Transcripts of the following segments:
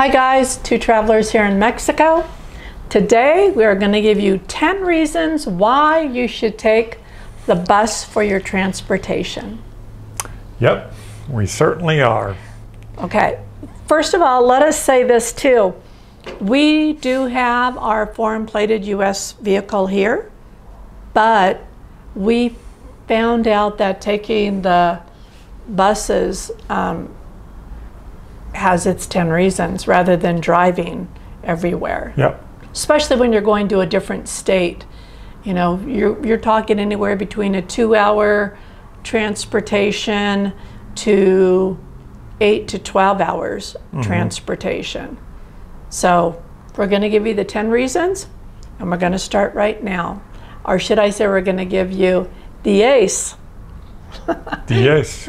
Hi guys, two travelers here in Mexico. Today we are going to give you 10 reasons why you should take the bus for your transportation. Yep, we certainly are. Okay, first of all, let us say this too. We do have our foreign plated US vehicle here, but we found out that taking the buses has its 10 reasons rather than driving everywhere. Yep. Especially when you're going to a different state. You know, you're talking anywhere between a 2-hour transportation to 8 to 12 hours transportation. So we're going to give you the 10 reasons, and we're going to start right now. Or should I say we're going to give you the ace.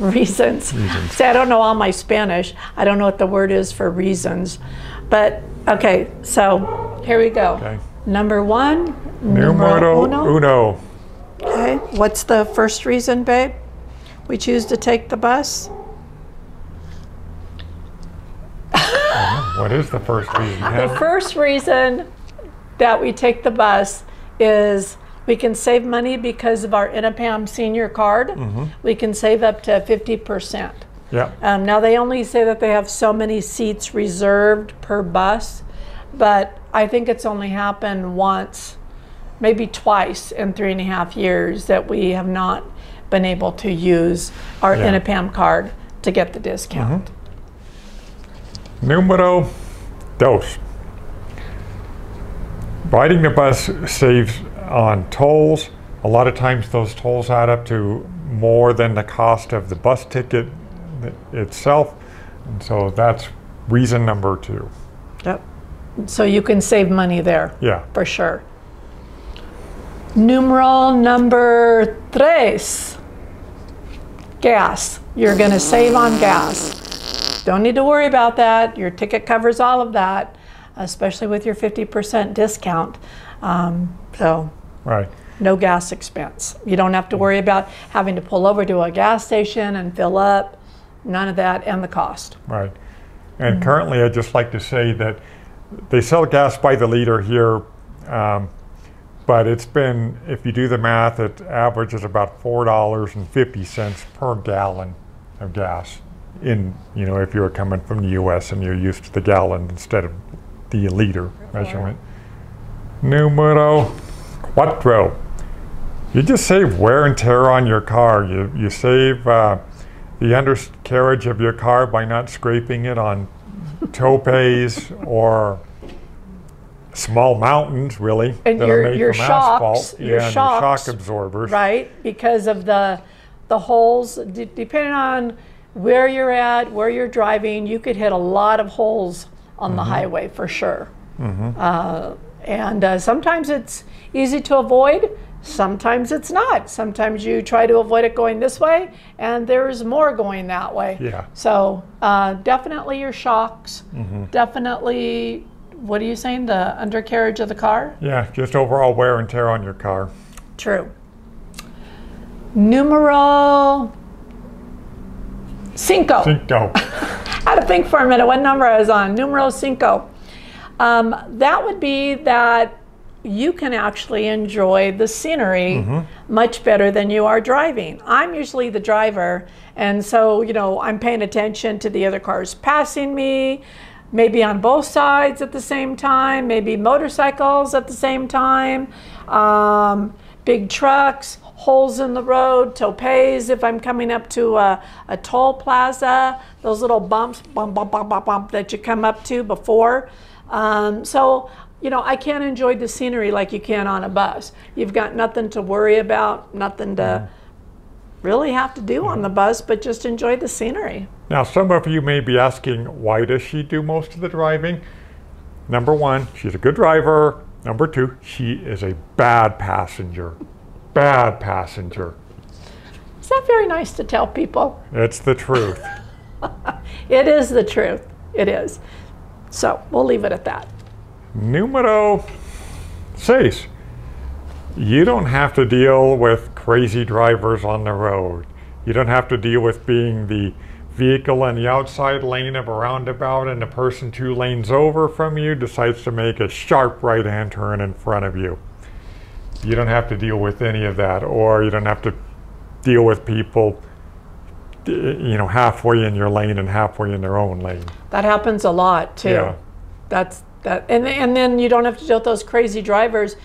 reasons. See, I don't know all my Spanish. I don't know what the word is for reasons. But, okay, so here we go. Okay. Number one. Numero uno. Okay, what's the first reason, babe? We choose to take the bus? What is the first reason? The first reason that we take the bus is we can save money because of our INAPAM senior card. We can save up to 50%. Yeah. Now they only say that they have so many seats reserved per bus, but I think it's only happened once, maybe twice in 3.5 years that we have not been able to use our INAPAM card to get the discount. Numero dos. Riding the bus saves on tolls. A lot of times those tolls add up to more than the cost of the bus ticket itself. And so that's reason number two. Yep. So you can save money there. Yeah. For sure. Numeral number tres. Gas. You're going to save on gas. Don't need to worry about that. Your ticket covers all of that, especially with your 50% discount. Right. No gas expense. You don't have to worry about having to pull over to a gas station and fill up. None of that, and the cost. Right. And currently, I'd just like to say that they sell gas by the liter here, but it's been, if you do the math, it averages about $4.50 per gallon of gas. In, you know, if you're coming from the U.S. and you're used to the gallon instead of the liter measurement. Numero cuatro. You just save wear and tear on your car. You save the undercarriage of your car by not scraping it on topes or small mountains, really, and that are made your from shocks, asphalt. your and shocks, your shock absorbers. Right, because of the holes, depending on where you're at, where you're driving, you could hit a lot of holes on the highway for sure. And sometimes it's easy to avoid, sometimes it's not. Sometimes you try to avoid it going this way, and there's more going that way. Yeah. So definitely your shocks, definitely, what are you saying, the undercarriage of the car? Yeah, just overall wear and tear on your car. True. Numero cinco. Cinco. I had to think for a minute what number I was on. Numero cinco. That would be that you can actually enjoy the scenery much better than you are driving. I'm usually the driver, and so, you know, I'm paying attention to the other cars passing me, maybe on both sides at the same time, maybe motorcycles at the same time, big trucks, holes in the road, topes if I'm coming up to a toll plaza, those little bumps, bump, bump, bump, bump, bump that you come up to before. So, you know, I can't enjoy the scenery like you can on a bus. You've got nothing to worry about, nothing to really have to do on the bus, but just enjoy the scenery. Now, some of you may be asking, why does she do most of the driving? Number one, she's a good driver. Number two, she is a bad passenger. Bad passenger. Is that very nice to tell people? It's the truth. It is the truth. It is. So we'll leave it at that. Numero seis. You don't have to deal with crazy drivers on the road. You don't have to deal with being the vehicle in the outside lane of a roundabout and the person 2 lanes over from you decides to make a sharp right-hand turn in front of you. You don't have to deal with any of that, or you don't have to deal with people, you know, halfway in your lane and halfway in their own lane. That happens a lot too. Yeah. And then you don't have to deal with those crazy drivers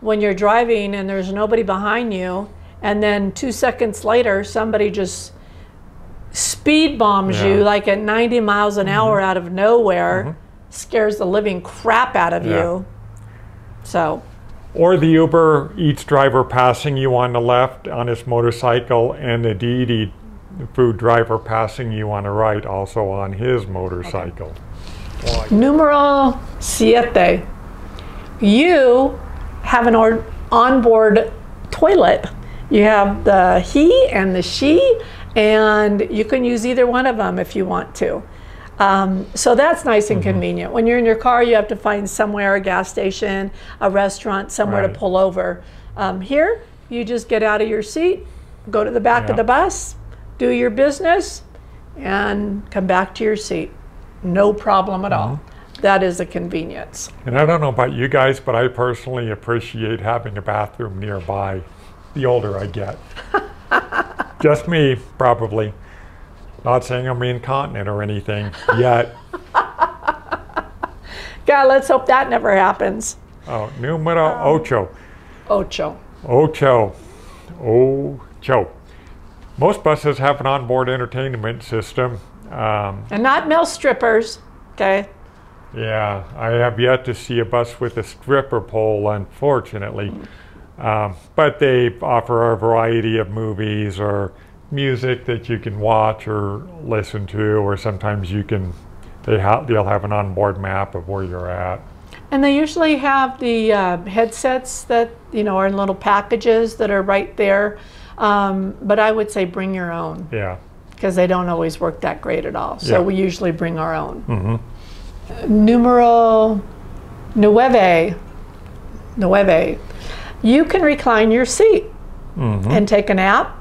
when you're driving and there's nobody behind you, and then 2 seconds later somebody just speed bombs you like at 90 miles an hour out of nowhere, scares the living crap out of you. So. Or the Uber Eats driver passing you on the left on his motorcycle, and the DD food driver passing you on the right also on his motorcycle. Okay. Numero 7. You have an onboard toilet. You have the he and the she, and you can use either one of them if you want to. So that's nice and convenient. When you're in your car, you have to find somewhere, a gas station, a restaurant, somewhere to pull over. Here, you just get out of your seat, go to the back of the bus, do your business, and come back to your seat. No problem at all. That is a convenience. And I don't know about you guys, but I personally appreciate having a bathroom nearby the older I get. Just me, probably. Not saying I'm incontinent or anything yet. God, let's hope that never happens. Oh, numero 8. Ocho. Most buses have an onboard entertainment system. And not male strippers, okay? Yeah, I have yet to see a bus with a stripper pole, unfortunately. But they offer a variety of movies or music that you can watch or listen to, or sometimes you can, they'll have an onboard map of where you're at. And they usually have the headsets that, you know, are in little packages that are right there. But I would say bring your own. Yeah. Because they don't always work that great at all. So we usually bring our own. Numero 9. You can recline your seat and take a nap,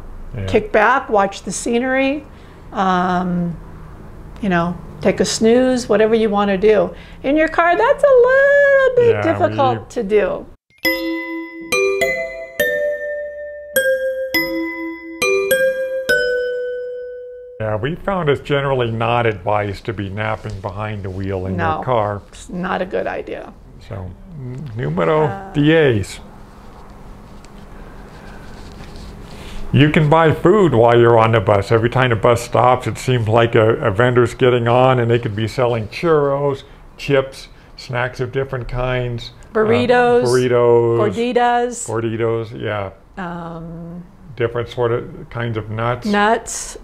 kick back, watch the scenery, you know, take a snooze, whatever you want to do. In your car, that's a little bit difficult to do. Yeah, we found it's generally not advised to be napping behind the wheel in your car. It's not a good idea. So, numero 10. You can buy food while you're on the bus. Every time the bus stops, it seems like a vendor's getting on, and they could be selling churros, chips, snacks of different kinds. Burritos. Gorditas. Gorditas. Yeah. Different sort of kinds of nuts. Nuts.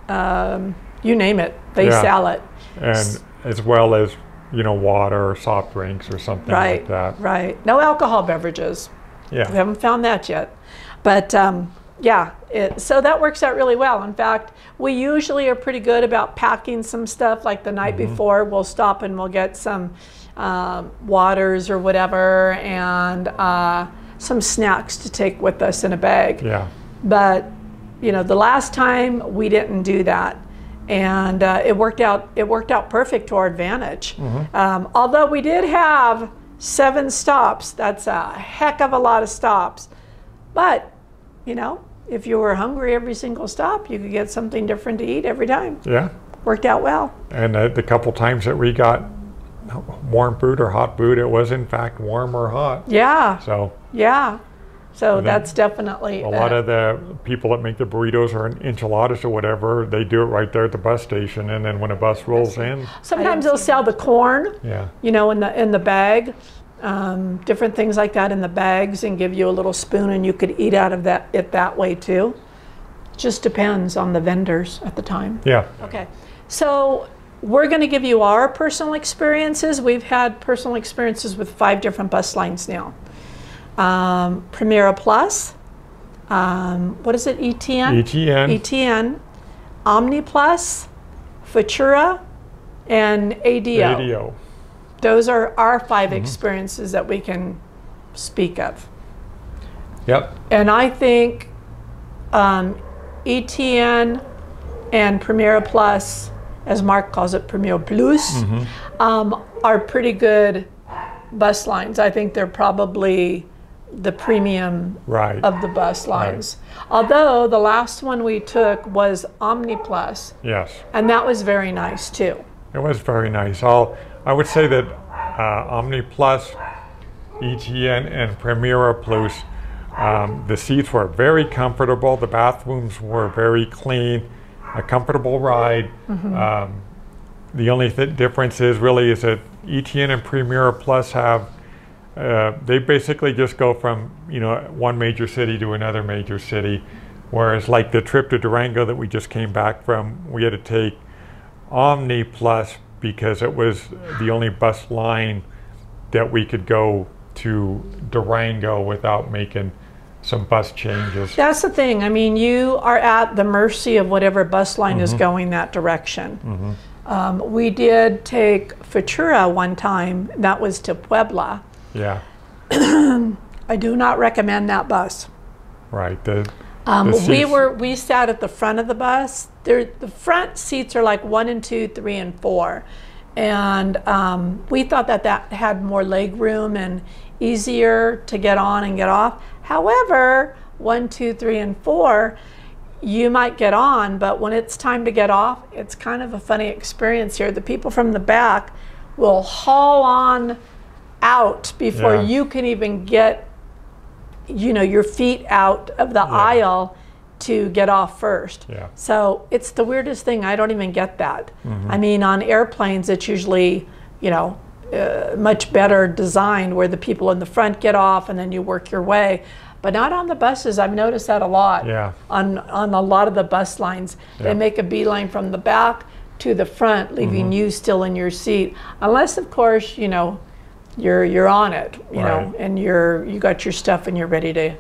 You name it. They sell it. And as well as, you know, water or soft drinks or something like that. Right. No alcohol beverages. Yeah. We haven't found that yet. But yeah, so that works out really well. In fact, we usually are pretty good about packing some stuff. Like the night before, we'll stop and we'll get some waters or whatever, and some snacks to take with us in a bag. Yeah. But you know, the last time we didn't do that, and it worked out perfect to our advantage. Although we did have 7 stops, that's a heck of a lot of stops. But you know, if you were hungry every single stop, you could get something different to eat every time. Yeah. Worked out well. And the couple times that we got warm food or hot food, it was in fact warm or hot. Yeah. So. Yeah. So that's definitely... A lot of the people that make the burritos or enchiladas or whatever, they do it right there at the bus station, and then when a bus rolls in... Sometimes they'll sell the corn, you know, in the bag. Different things like that in the bags, and give you a little spoon, and you could eat out of it that way too. Just depends on the vendors at the time. Yeah. Okay. So we're going to give you our personal experiences. We've had personal experiences with 5 different bus lines now. Primera Plus, what is it, ETN? ETN, Omni Plus, Futura, and ADO. Those are our 5 experiences that we can speak of. Yep. And I think ETN and Primera Plus, as Mark calls it, Primera Plus, are pretty good bus lines. I think they're probably the premium of the bus lines. Although the last one we took was Omni Plus. Yes. And that was very nice too. It was very nice. I would say that Omni Plus, ETN, and Primera Plus, the seats were very comfortable. The bathrooms were very clean, a comfortable ride. The only difference is that ETN and Primera Plus have, they basically just go from one major city to another major city, whereas like the trip to Durango that we just came back from, we had to take Omni Plus because it was the only bus line that we could go to Durango without making some bus changes. That's the thing. I mean, you are at the mercy of whatever bus line is going that direction. We did take Futura one time. That was to Puebla. Yeah. I do not recommend that bus. Right. We sat at the front of the bus. The front seats are like 1 and 2, 3 and 4, and we thought that had more leg room and easier to get on and get off. However, 1, 2, 3 and 4, you might get on, but when it's time to get off, it's kind of a funny experience here. The people from the back will haul on out before you can even get your feet out of the aisle to get off first. So it's the weirdest thing. I don't even get that. I mean, on airplanes, it's usually, much better designed where the people in the front get off and then you work your way. But not on the buses. I've noticed that a lot. On a lot of the bus lines. They make a beeline from the back to the front, leaving you still in your seat. Unless, of course, you're on it, and you got your stuff and you're ready to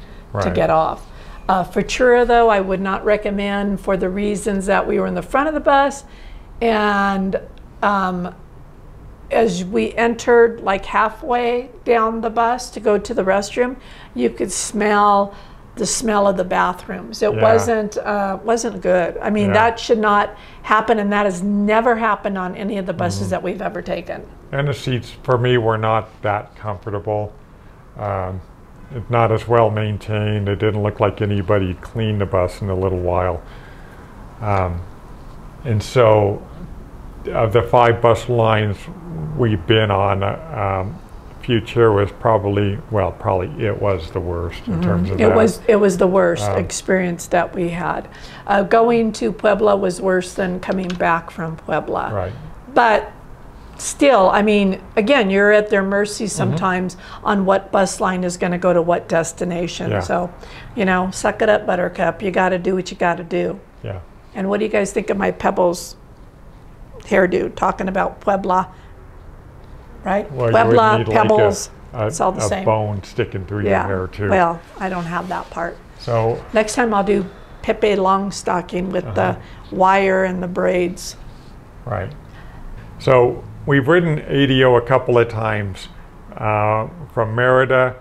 get off. Futura, though, I would not recommend for the reasons that we were in the front of the bus, and as we entered like halfway down the bus to go to the restroom, you could smell the smell of the bathrooms. It wasn't good. I mean, that should not happen, and that has never happened on any of the buses that we've ever taken. And the seats for me were not that comfortable. Not as well maintained. It didn't look like anybody cleaned the bus in a little while. And so of the 5 bus lines we've been on, Futura was probably it was the worst in terms of that. It was the worst experience that we had. Going to Puebla was worse than coming back from Puebla. But still, I mean, again, you're at their mercy sometimes on what bus line is going to go to what destination. So, suck it up, Buttercup. You got to do what you got to do. And what do you guys think of my Pebbles hairdo, talking about Puebla? Right? Well, Puebla, Pebbles, it's all the same. A bone sticking through your hair, too. Well, I don't have that part. So next time I'll do Pepe Longstocking with the wire and the braids. So we've ridden ADO a couple of times, from Merida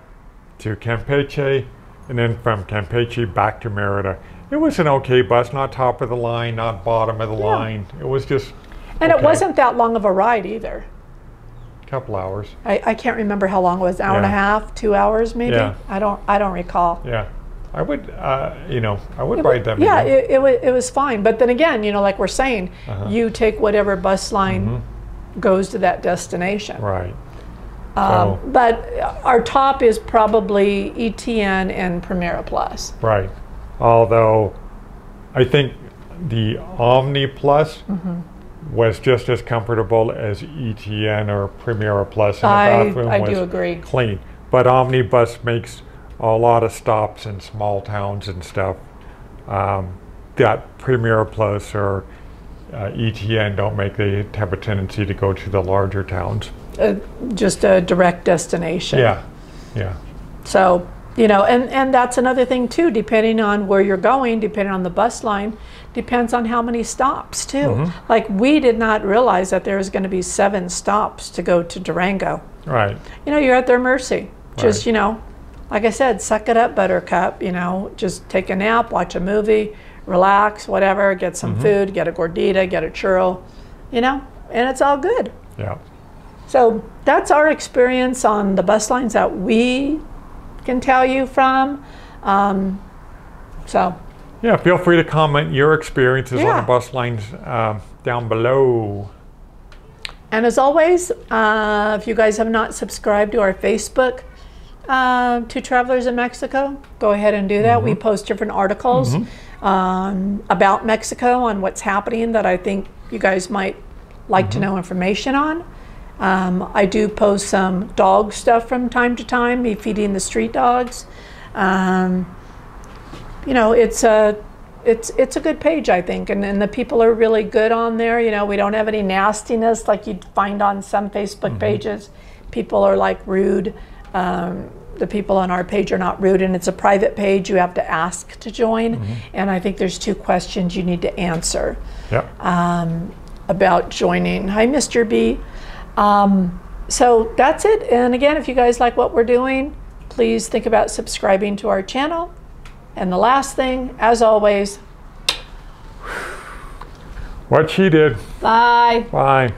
to Campeche, and then from Campeche back to Merida. It was an okay bus, not top of the line, not bottom of the line. It was just And it wasn't that long of a ride either. Couple hours. I can't remember how long it was. An hour and a half, 2 hours maybe. I don't recall. I would I would ride them. It was fine. But then again, like we're saying, you take whatever bus line goes to that destination. But our top is probably ETN and Primera Plus. Although I think the Omni Plus was just as comfortable as ETN or Primera Plus, and the bathroom was do agree. Clean. But Omnibus makes a lot of stops in small towns and stuff that Primera Plus or ETN don't make. They have a tendency to go to the larger towns. Just a direct destination. So, and that's another thing too, depending on where you're going, depending on the bus line, depends on how many stops too. Like we did not realize that there was going to be 7 stops to go to Durango. You're at their mercy. Just, like I said, suck it up, Buttercup, just take a nap, watch a movie, relax, whatever, get some food, get a gordita, get a churro, you know, and it's all good. Yeah. So that's our experience on the bus lines that we can tell you from. Yeah, feel free to comment your experiences on the bus lines down below. And as always, if you guys have not subscribed to our Facebook, Two Travelers in Mexico, go ahead and do that. We post different articles about Mexico and what's happening that I think you guys might like to know information on. I do post some dog stuff from time to time, me feeding the street dogs. You know, it's a good page, I think, and the people are really good on there. You know, we don't have any nastiness like you'd find on some Facebook pages. People are like rude. The people on our page are not rude, and it's a private page. You have to ask to join, and I think there's 2 questions you need to answer about joining. Hi, Mr. B. So that's it. And again, if you guys like what we're doing, please think about subscribing to our channel. And the last thing, as always, what she did. bye. Bye.